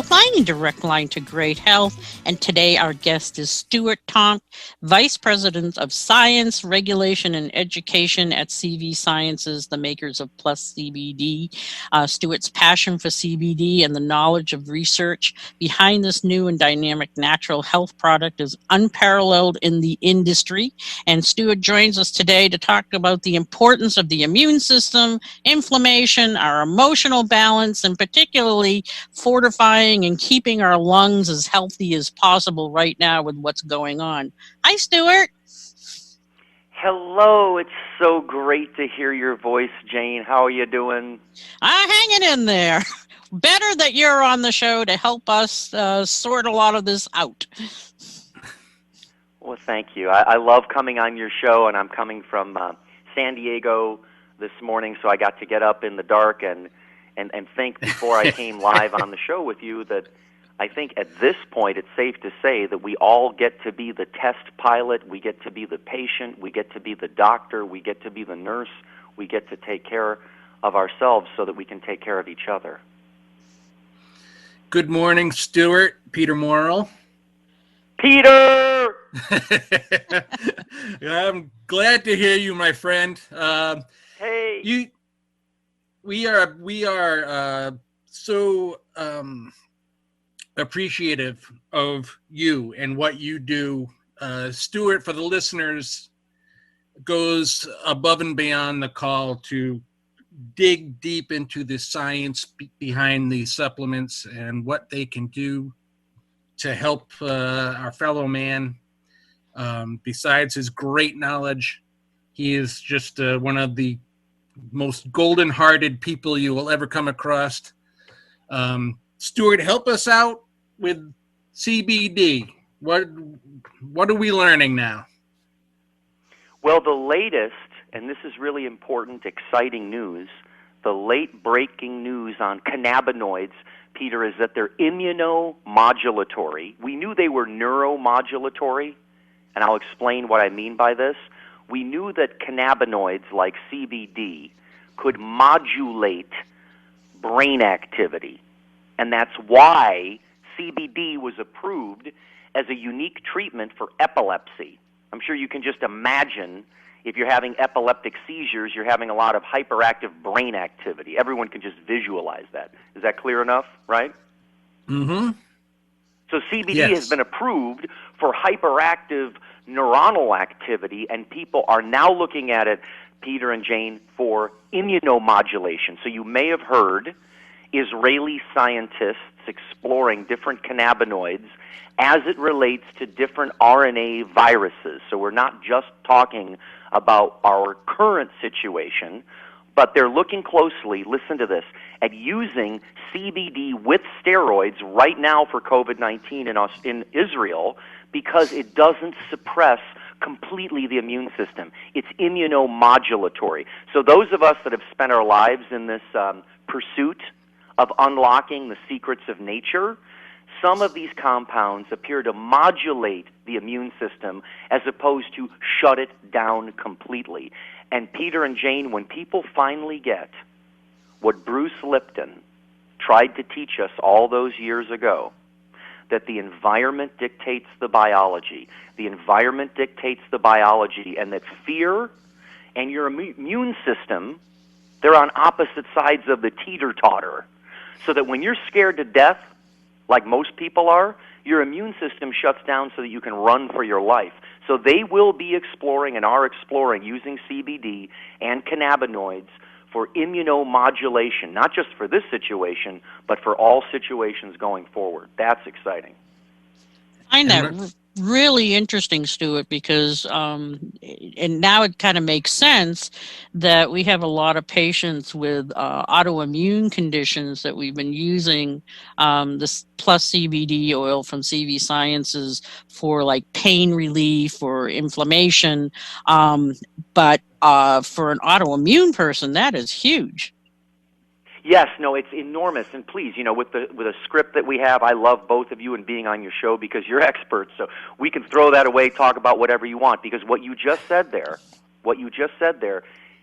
Healthline, direct line to great health. And today our guest is Stuart Tomc, Vice President of Science, Regulation, and Education at CV Sciences, the makers of Plus CBD. Stuart's passion for CBD and the knowledge of research behind this new and dynamic natural health product is unparalleled in the industry. And Stuart joins us today to talk about the importance of the immune system, inflammation, our emotional balance, and particularly fortifying and keeping our lungs as healthy as possible right now with what's going on. Hi, Stuart. Hello. It's so great to hear your voice, Jane. How are you doing? I'm hanging in there. Better that you're on the show to help us sort a lot of this out. Well, thank you. I love coming on your show, and I'm coming from San Diego this morning, so I got to get up in the dark and think before I came live on the show with you that I think at this point it's safe to say that we all get to be the test pilot, we get to be the patient, we get to be the doctor, we get to be the nurse, we get to take care of ourselves so that we can take care of each other. Good morning, Stuart. Peter Morrell. Peter! I'm glad to hear you, my friend. Hey. We are so appreciative of you and what you do. Stuart, for the listeners, goes above and beyond the call to dig deep into the science behind these supplements and what they can do to help our fellow man. Besides his great knowledge, he is just one of the most golden-hearted people you will ever come across. Stuart, help us out with CBD. What are we learning now? Well, the latest, and this is really important, exciting news, the late-breaking news on cannabinoids, Peter, is that they're immunomodulatory. We knew they were neuromodulatory, and I'll explain what I mean by this. We knew that cannabinoids like CBD could modulate brain activity, and that's why CBD was approved as a unique treatment for epilepsy. I'm sure you can just imagine if you're having epileptic seizures, you're having a lot of hyperactive brain activity. Everyone can just visualize that. Is that clear enough, right? Mm-hmm. So CBD has been approved for hyperactive neuronal activity, and people are now looking at it, Peter and Jane, for immunomodulation. So you may have heard Israeli scientists exploring different cannabinoids as it relates to different RNA viruses. So we're not just talking about our current situation, but they're looking closely, listen to this, at using CBD with steroids right now for COVID-19 in Israel because it doesn't suppress completely the immune system. It's immunomodulatory. So those of us that have spent our lives in this pursuit of unlocking the secrets of nature, some of these compounds appear to modulate the immune system as opposed to shut it down completely. And Peter and Jane, when people finally get what Bruce Lipton tried to teach us all those years ago, that the environment dictates the biology, and that fear and your immune system, they're on opposite sides of the teeter-totter. So that when you're scared to death, like most people are, your immune system shuts down so that you can run for your life. So they will be exploring and are exploring using CBD and cannabinoids for immunomodulation, not just for this situation, but for all situations going forward. That's exciting. I find that really interesting, Stuart, because, and now it kind of makes sense that we have a lot of patients with autoimmune conditions that we've been using this Plus CBD oil from CV Sciences for like pain relief or inflammation. But for an autoimmune person, that is huge. Yes, no, it's enormous. And please, you know, with a script that we have, I love both of you and being on your show because you're experts. So we can throw that away, talk about whatever you want. Because what you just said there,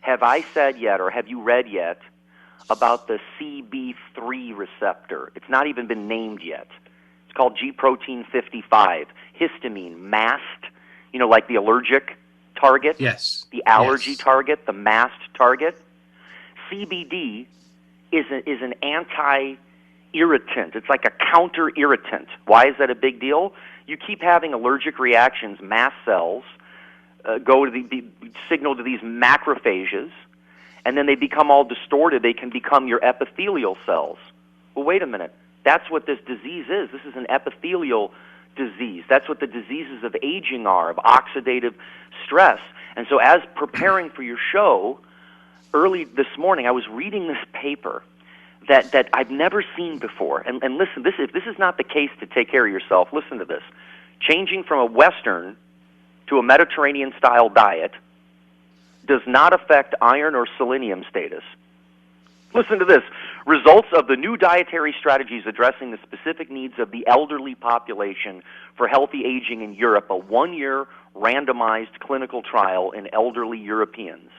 have I said yet or have you read yet about the CB3 receptor. It's not even been named yet. It's called G protein 55, histamine, mast, like the allergic target, yes, the allergy target, the mast target. CBD is an anti-irritant. It's like a counter-irritant. Why is that a big deal? You keep having allergic reactions, mast cells go to signal to these macrophages, and then they become all distorted. They can become your epithelial cells. Well, wait a minute. That's what this disease is. This is an epithelial disease. That's what the diseases of aging are, of oxidative stress. And so as preparing for your show, early this morning, I was reading this paper that I've never seen before. And listen, if this is not the case to take care of yourself, listen to this. Changing from a Western to a Mediterranean-style diet does not affect iron or selenium status. Listen to this. Results of the new dietary strategies addressing the specific needs of the elderly population for healthy aging in Europe, a 1-year randomized clinical trial in elderly Europeans.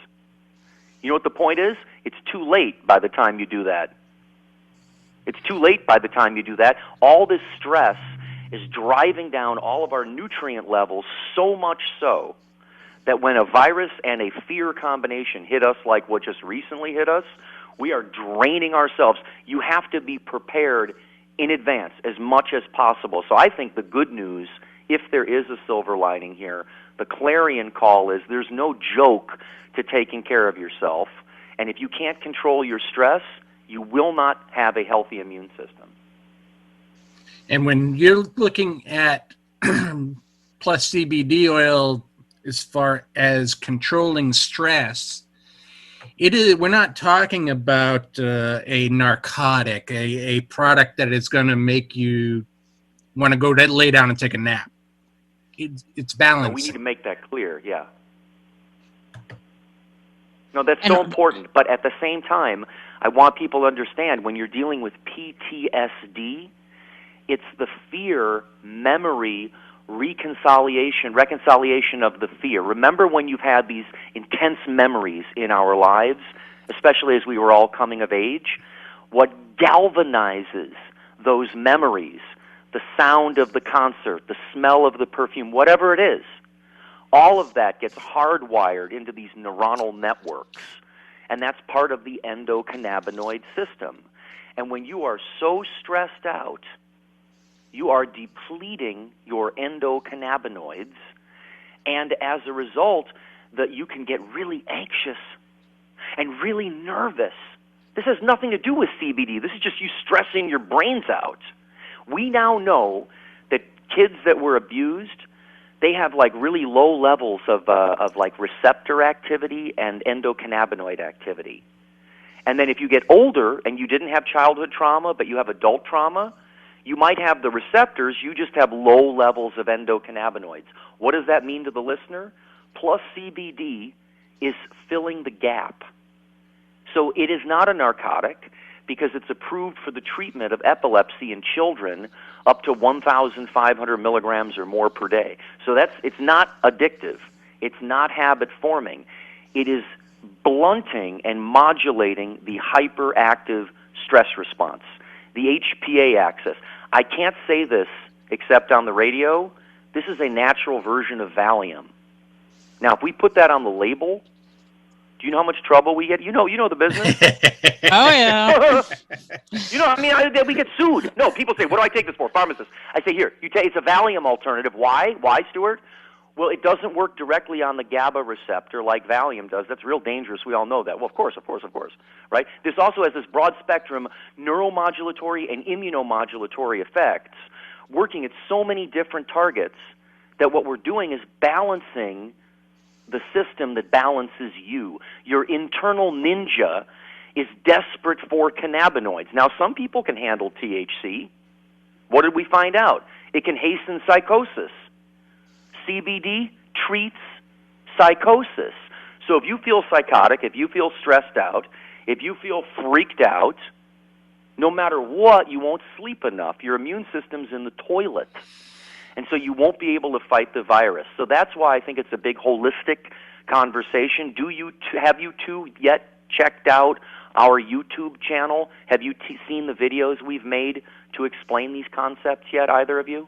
You know what the point is? It's too late by the time you do that. It's too late by the time you do that. All this stress is driving down all of our nutrient levels, so much so that when a virus and a fear combination hit us like what just recently hit us, we are draining ourselves. You have to be prepared in advance as much as possible. So I think the good news, if there is a silver lining here, the clarion call is there's no joke to taking care of yourself. And if you can't control your stress, you will not have a healthy immune system. And when you're looking at plus CBD oil as far as controlling stress, we're not talking about a narcotic, a product that is going to make you want to go lay down and take a nap. It's balanced. No, we need to make that clear, yeah. No, that's so important. But at the same time, I want people to understand when you're dealing with PTSD, it's the fear, memory, reconciliation of the fear. Remember when you've had these intense memories in our lives, especially as we were all coming of age? What galvanizes those memories, the sound of the concert, the smell of the perfume, whatever it is, all of that gets hardwired into these neuronal networks. And that's part of the endocannabinoid system. And when you are so stressed out, you are depleting your endocannabinoids, and as a result, that you can get really anxious and really nervous. This has nothing to do with CBD. This is just you stressing your brains out. We now know that kids that were abused, they have like really low levels of like receptor activity and endocannabinoid activity. And then if you get older and you didn't have childhood trauma, but you have adult trauma, you might have the receptors, you just have low levels of endocannabinoids. What does that mean to the listener? Plus CBD is filling the gap. So it is not a narcotic because it's approved for the treatment of epilepsy in children up to 1,500 milligrams or more per day. So it's not addictive. It's not habit-forming. It is blunting and modulating the hyperactive stress response, the HPA axis. I can't say this except on the radio. This is a natural version of Valium. Now, if we put that on the label, do you know how much trouble we get? You know the business. Oh, yeah. We get sued. No, people say, what do I take this for? Pharmacists. I say, here, it's a Valium alternative. Why? Why, Stuart? Well, it doesn't work directly on the GABA receptor like Valium does. That's real dangerous. We all know that. Well, of course, right? This also has this broad-spectrum neuromodulatory and immunomodulatory effects working at so many different targets that what we're doing is balancing the system that balances you. Your internal ninja is desperate for cannabinoids. Now, some people can handle THC. What did we find out? It can hasten psychosis. CBD treats psychosis. So if you feel psychotic, if you feel stressed out, if you feel freaked out, no matter what, you won't sleep enough. Your immune system's in the toilet. And so you won't be able to fight the virus. So that's why I think it's a big holistic conversation. Have you two yet checked out our YouTube channel. Have you seen the videos we've made to explain these concepts yet, either of you?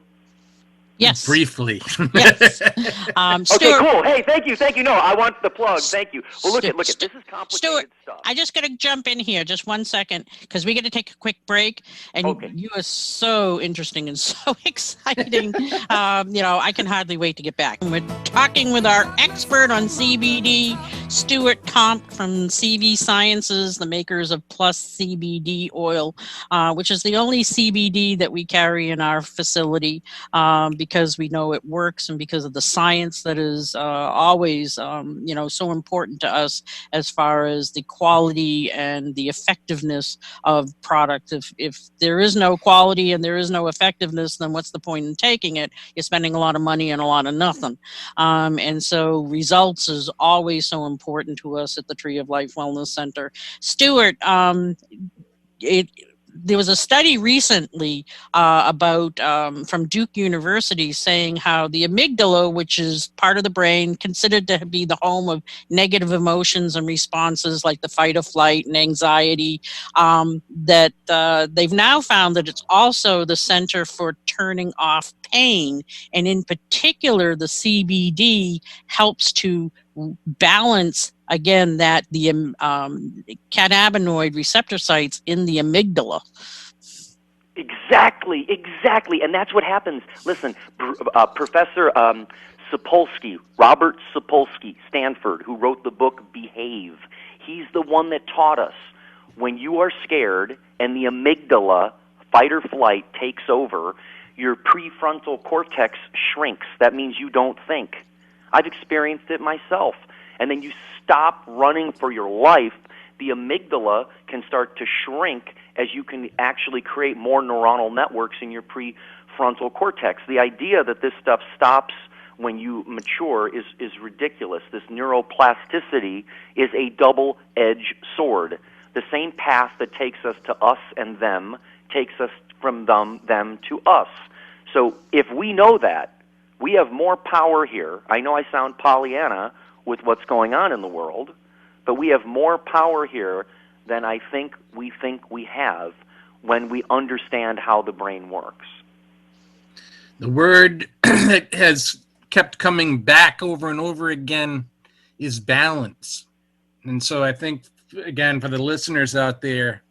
Yes. Briefly. Yes. Okay, Stuart, cool. Hey, thank you. No, I want the plug. Thank you. Well, look at this is complicated Stuart, stuff. I just got to jump in here just 1 second because we got to take a quick break. And Okay. you are so interesting and so exciting. I can hardly wait to get back. And we're talking with our expert on CBD, Stuart Tomc from CV Sciences, the makers of Plus CBD Oil, which is the only CBD that we carry in our facility. Because we know it works and because of the science that is always, so important to us as far as the quality and the effectiveness of product. If there is no quality and there is no effectiveness, then what's the point in taking it? You're spending a lot of money and a lot of nothing. And so results is always so important to us at the Tree of Life Wellness Center. Stuart, there was a study recently about from Duke University saying how the amygdala, which is part of the brain considered to be the home of negative emotions and responses like the fight or flight and anxiety, that they've now found that it's also the center for turning off pain. And in particular, the CBD helps to balance again that the cannabinoid receptor sites in the amygdala. Exactly, and that's what happens. Listen, Professor Sapolsky, Robert Sapolsky, Stanford, who wrote the book Behave, he's the one that taught us when you are scared and the amygdala, fight or flight, takes over, your prefrontal cortex shrinks. That means you don't think. I've experienced it myself. And then you stop running for your life, the amygdala can start to shrink as you can actually create more neuronal networks in your prefrontal cortex. The idea that this stuff stops when you mature is ridiculous. This neuroplasticity is a double-edged sword. The same path that takes us to us and them takes us from them to us. So if we know that, we have more power here. I know I sound Pollyanna with what's going on in the world, but we have more power here than I think we have when we understand how the brain works. The word that has kept coming back over and over again is balance. And so I think, again, for the listeners out there,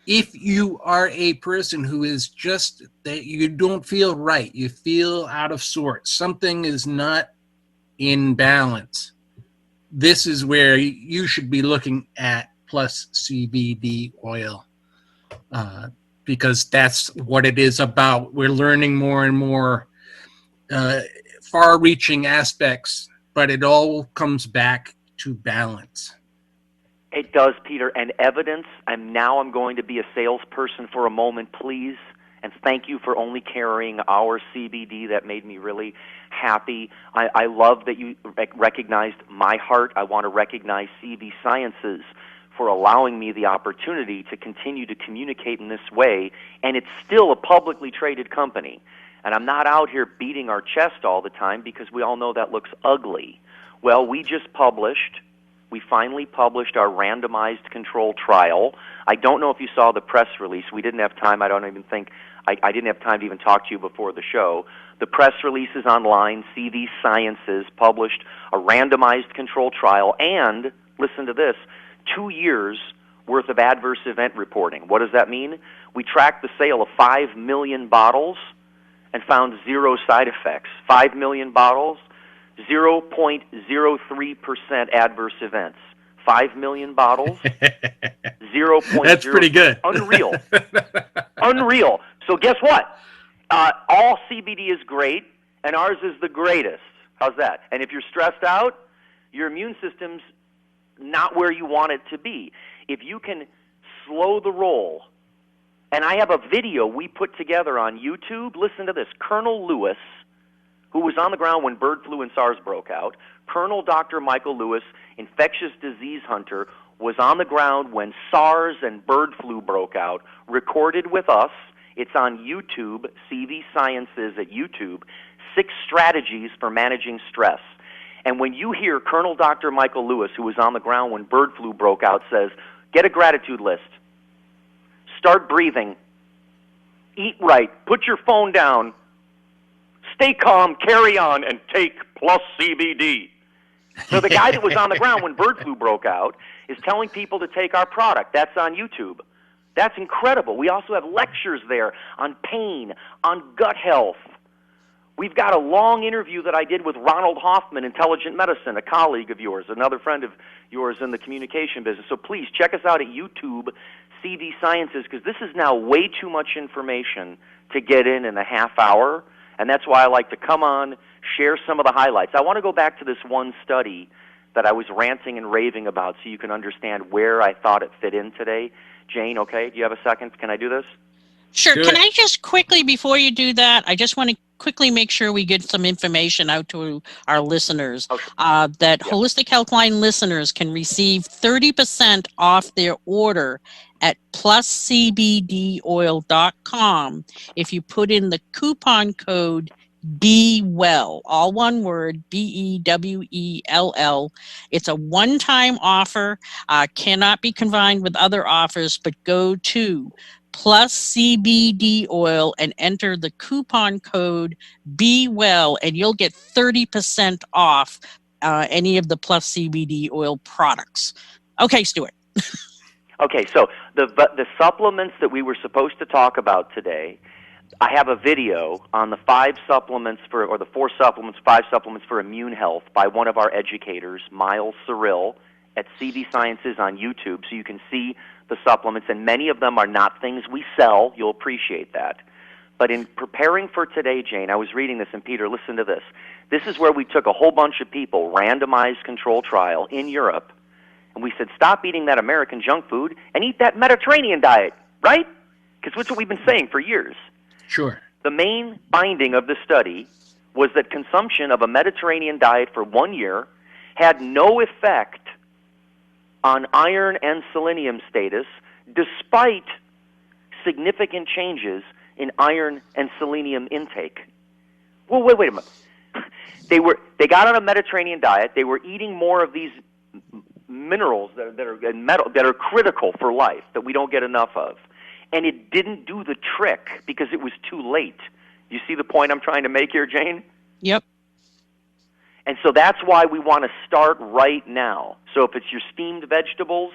if you are a person who is just that you don't feel right, you feel out of sorts, something is not in balance, this is where you should be looking at Plus CBD Oil, because that's what it is about. We're learning more and more far-reaching aspects, but it all comes back to balance. It does, Peter, and evidence. And now I'm going to be a salesperson for a moment, please. And thank you for only carrying our CBD. That made me really happy. I love that you recognized my heart. I want to recognize CV Sciences for allowing me the opportunity to continue to communicate in this way. And it's still a publicly traded company. And I'm not out here beating our chest all the time because we all know that looks ugly. Well, we finally published our randomized control trial. I don't know if you saw the press release. We didn't have time. I didn't have time to even talk to you before the show. The press release is online. CV Sciences published a randomized control trial and, listen to this, 2 years worth of adverse event reporting. What does that mean? We tracked the sale of 5 million bottles and found 0 side effects. 5 million bottles, 0.03% adverse events. 5 million bottles, 0.0. That's pretty good. Unreal. Unreal. So guess what? All CBD is great, and ours is the greatest. How's that? And if you're stressed out, your immune system's not where you want it to be. If you can slow the roll, and I have a video we put together on YouTube. Listen to this. Colonel Lewis, who was on the ground when bird flu and SARS broke out, Colonel Dr. Michael Lewis, infectious disease hunter, was on the ground when SARS and bird flu broke out, recorded with us. It's on YouTube, CV Sciences at YouTube, 6 strategies for managing stress. And when you hear Colonel Dr. Michael Lewis, who was on the ground when bird flu broke out, says, Get a gratitude list. Start breathing. Eat right. Put your phone down. Stay calm, carry on, and take plus CBD. So the guy that was on the ground when bird flu broke out is telling people to take our product. That's on YouTube. That's incredible. We also have lectures there on pain, on gut health. We've got a long interview that I did with Ronald Hoffman, Intelligent Medicine, a colleague of yours, another friend of yours in the communication business. So please check us out at YouTube, CV Sciences, because this is now way too much information to get in a half hour, and that's why I like to come on, share some of the highlights. I want to go back to this one study that I was ranting and raving about so you can understand where I thought it fit in today. Jane, okay, do you have a second? Can I do this? Sure. Can I just quickly, before you do that, I just want to quickly make sure we get some information out to our listeners, that Holistic Healthline listeners can receive 30% off their order at pluscbdoil.com if you put in the coupon code BeWell, all one word, BeWell. It's a one-time offer, cannot be combined with other offers, but go to Plus CBD Oil and enter the coupon code BeWell, and you'll get 30% off any of the Plus CBD Oil products. Okay, Stuart. Okay, so the supplements that we were supposed to talk about today, I have a video on the 5 supplements for, or the 4 supplements, 5 supplements for immune health by one of our educators, Miles Cyril, at CV Sciences on YouTube, so you can see the supplements, and many of them are not things we sell. You'll appreciate that. But in preparing for today, Jane, I was reading this, and Peter, listen to this. This is where we took a whole bunch of people, randomized control trial in Europe, and we said, stop eating that American junk food and eat that Mediterranean diet, right? Because that's what we've been saying for years. Sure. The main finding of the study was that consumption of a Mediterranean diet for 1 year had no effect on iron and selenium status, despite significant changes in iron and selenium intake. Well, wait a minute. They got on a Mediterranean diet. They were eating more of these minerals that are critical for life that we don't get enough of, and it didn't do the trick because it was too late. You see the point I'm trying to make here, Jane? Yep. And so that's why we want to start right now. So if it's your steamed vegetables,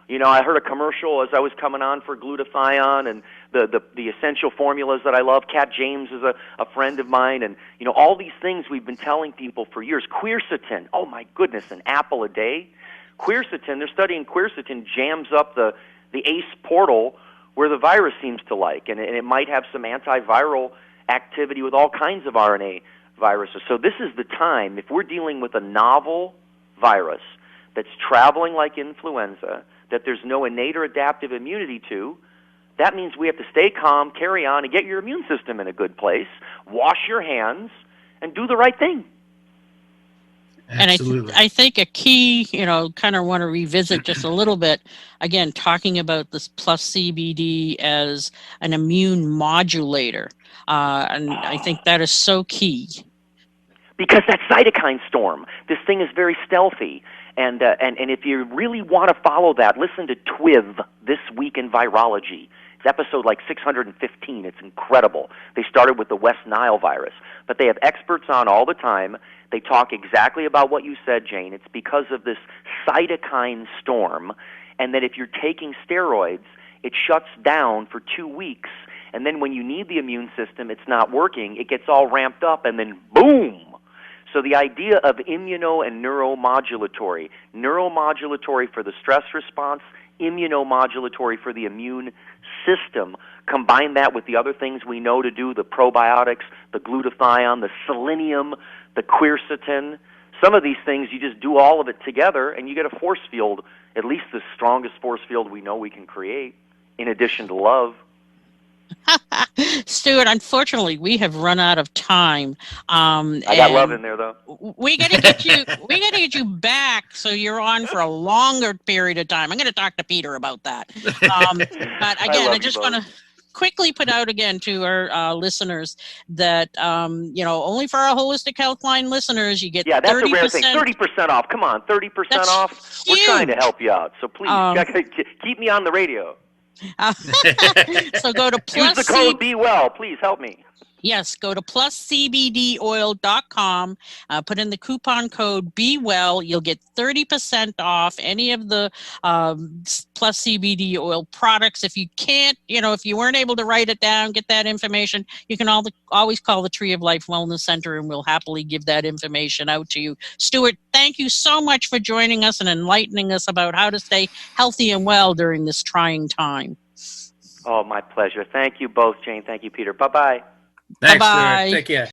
you know, I heard a commercial as I was coming on for glutathione and the essential formulas that I love. Kat James is a friend of mine, and, you know, all these things we've been telling people for years. Quercetin, oh my goodness, an apple a day. Quercetin, they're studying quercetin jams up the ACE portal where the virus seems to like, and it might have some antiviral activity with all kinds of RNA viruses. So this is the time, if we're dealing with a novel virus that's traveling like influenza, that there's no innate or adaptive immunity to, that means we have to stay calm, carry on, and get your immune system in a good place, wash your hands, and do the right thing. Absolutely. And I think a key, you know, kind of want to revisit just a little bit, again, talking about this Plus CBD as an immune modulator. And I think that is so key. Because that cytokine storm, this thing is very stealthy. And if you really want to follow that, listen to TWIV, This Week in Virology. It's episode like 615. It's incredible. They started with the West Nile virus. But they have experts on all the time. They talk exactly about what you said, Jane. It's because of this cytokine storm, and that if you're taking steroids, it shuts down for 2 weeks. And then when you need the immune system, it's not working. It gets all ramped up, and then boom! So the idea of immuno and neuromodulatory for the stress response, immunomodulatory for the immune system, combine that with the other things we know to do, the probiotics, the glutathione, the selenium, the quercetin. Some of these things, you just do all of it together, and you get a force field, at least the strongest force field we know we can create, in addition to love. Stuart, unfortunately, we have run out of time. I got love in there, though. We got to get you. We got to get you back so you're on for a longer period of time. I'm going to talk to Peter about that. But again, I just want to quickly put out again to our listeners that, only for our Holistic Healthline listeners, you get 30%. Yeah, that's a rare thing. 30% off. Come on, 30% off. Huge. We're trying to help you out. So please, keep me on the radio. So go to Use the code Be Well. Please help me. Yes, go to pluscbdoil.com, put in the coupon code Be Well. You'll get 30% off any of the Plus CBD Oil products. If you can't, if you weren't able to write it down, get that information, you can always call the Tree of Life Wellness Center, and we'll happily give that information out to you. Stuart, thank you so much for joining us and enlightening us about how to stay healthy and well during this trying time. Oh, my pleasure. Thank you both, Jane. Thank you, Peter. Bye-bye. Thanks, Bye-bye. Stuart. Take care.